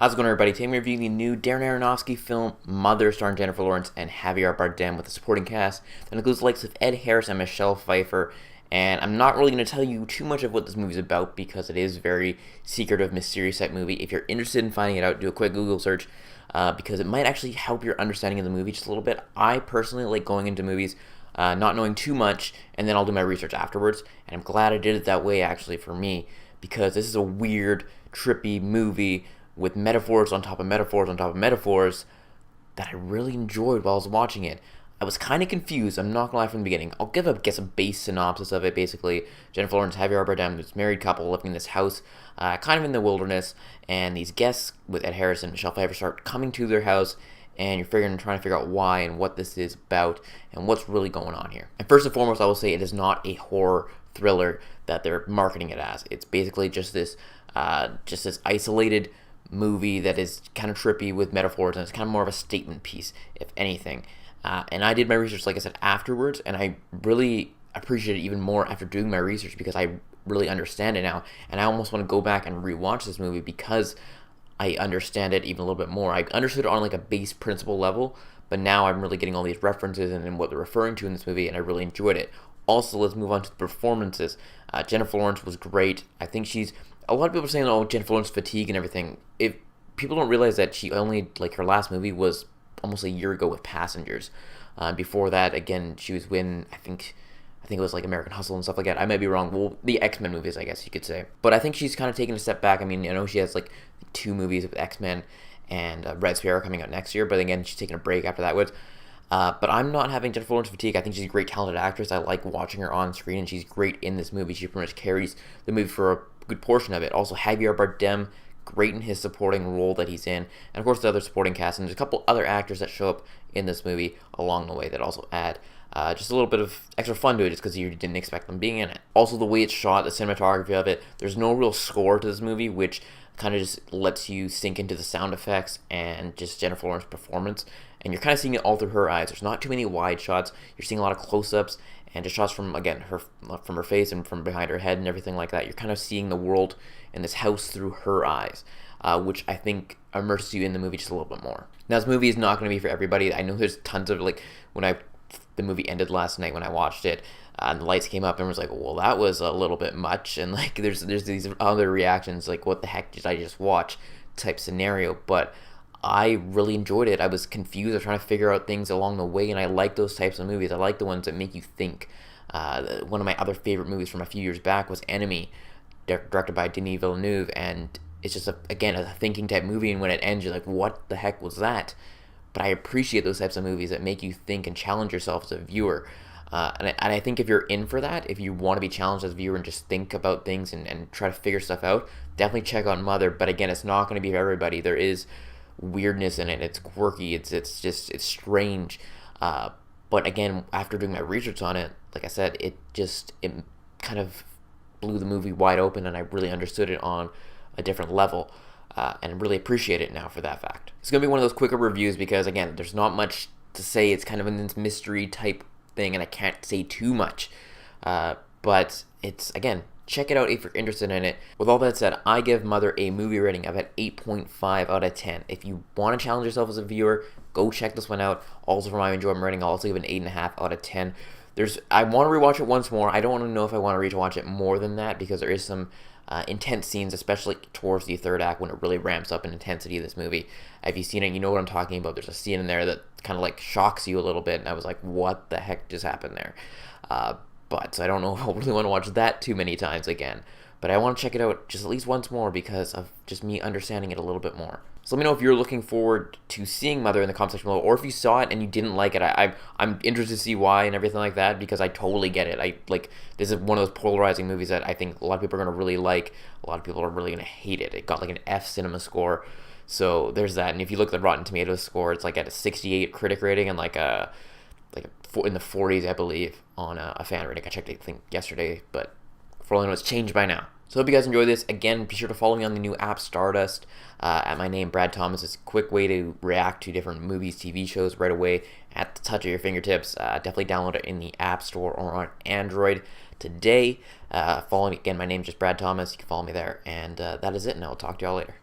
How's it going, everybody? Today I'm reviewing the new Darren Aronofsky film Mother, starring Jennifer Lawrence and Javier Bardem, with a supporting cast that includes the likes of Ed Harris and Michelle Pfeiffer. And I'm not really going to tell you too much of what this movie is about because it is very secretive, mysterious type movie. If you're interested in finding it out, do a quick Google search because it might actually help your understanding of the movie just a little bit. I personally like going into movies not knowing too much, and then I'll do my research afterwards. And I'm glad I did it that way, actually, for me, because this is a weird, trippy movie with metaphors on top of metaphors on top of metaphors that I really enjoyed while I was watching it. I was kind of confused, I'm not gonna lie, from the beginning. I'll give a base synopsis of it. Basically, Jennifer Lawrence, Javier Bardem, this married couple living in this house, kind of in the wilderness, and these guests with Ed Harris and Michelle Pfeiffer start coming to their house, and you're trying to figure out why and what this is about and what's really going on here. And first and foremost, I will say it is not a horror thriller that they're marketing it as. It's basically just this isolated movie that is kind of trippy with metaphors, and it's kind of more of a statement piece, if anything. And I did my research, like I said, afterwards, and I really appreciate it even more after doing my research because I really understand it now, and I almost want to go back and rewatch this movie because I understand it even a little bit more. I understood it on like a base principle level, but now I'm really getting all these references and what they're referring to in this movie, and I really enjoyed it. Also, let's move on to the performances. Jennifer Lawrence was great. I think a lot of people are saying, oh, Jennifer Lawrence fatigue and everything. If people don't realize that she only, like, her last movie was almost a year ago with Passengers. Before that, again, she was I think it was like American Hustle and stuff like that. I might be wrong. Well, the X-Men movies, I guess you could say. But I think she's kind of taken a step back. I mean, I know she has like 2 movies with X-Men and Red Sparrow coming out next year, but again, she's taking a break after that. But I'm not having Jennifer Lawrence fatigue. I think she's a great, talented actress. I like watching her on screen, and she's great in this movie. She pretty much carries the movie for a good portion of it. Also, Javier Bardem, great in his supporting role that he's in, and of course the other supporting cast, and there's a couple other actors that show up in this movie along the way that also add just a little bit of extra fun to it, just because you didn't expect them being in it. Also, the way it's shot, the cinematography of it, there's no real score to this movie, which kind of just lets you sink into the sound effects and just Jennifer Lawrence's performance, and you're kind of seeing it all through her eyes. There's not too many wide shots. You're seeing a lot of close-ups and just shots from, again, from her face and from behind her head and everything like that. You're kind of seeing the world in this house through her eyes, which I think immerses you in the movie just a little bit more. Now, this movie is not going to be for everybody. I know there's tons of, like, the movie ended last night when I watched it, and the lights came up, and was like, well, that was a little bit much, and like there's these other reactions, like, what the heck did I just watch type scenario. But I really enjoyed it. I was confused. I was trying to figure out things along the way, and I like those types of movies. I like the ones that make you think. One of my other favorite movies from a few years back was Enemy, directed by Denis Villeneuve, and it's just, again, a thinking type movie, and when it ends, you're like, what the heck was that? But I appreciate those types of movies that make you think and challenge yourself as a viewer. And I think if you're in for that, if you want to be challenged as a viewer and just think about things and try to figure stuff out, definitely check out Mother. But again, it's not going to be for everybody. There is weirdness in it. It's quirky. It's strange. But again, after doing my research on it, like I said, it kind of blew the movie wide open, and I really understood it on a different level. And really appreciate it now for that fact. It's going to be one of those quicker reviews because, again, there's not much to say. It's kind of in this mystery type thing, and I can't say too much. But it's, again, check it out if you're interested in it. With all that said, I give Mother a movie rating of an 8.5 out of 10. If you want to challenge yourself as a viewer, go check this one out. Also, for my enjoyment rating, I'll also give an 8.5 out of 10. I want to rewatch it once more. I don't want to know if I want to rewatch it more than that because there is some intense scenes, especially towards the third act when it really ramps up in intensity of this movie. If you've seen it, you know what I'm talking about. There's a scene in there that kind of like shocks you a little bit, and I was like, what the heck just happened there? But I don't know if I really want to watch that too many times again. But I want to check it out just at least once more because of just me understanding it a little bit more. So let me know if you're looking forward to seeing Mother in the comment section below, or if you saw it and you didn't like it. I'm interested to see why and everything like that because I totally get it. This is one of those polarizing movies that I think a lot of people are going to really like. A lot of people are really going to hate it. It got like an F cinema score. So there's that. And if you look at the Rotten Tomatoes score, it's like at a 68 critic rating and in the 40s, I believe, on a fan rating. I checked it, I think, yesterday, but for all I know, it's changed by now. So hope you guys enjoy this. Again, be sure to follow me on the new app Stardust at my name, Brad Thomas. It's a quick way to react to different movies, TV shows right away at the touch of your fingertips. Definitely download it in the App Store or on Android today. Follow me. Again, my name is just Brad Thomas. You can follow me there. And that is it, and I'll talk to y'all later.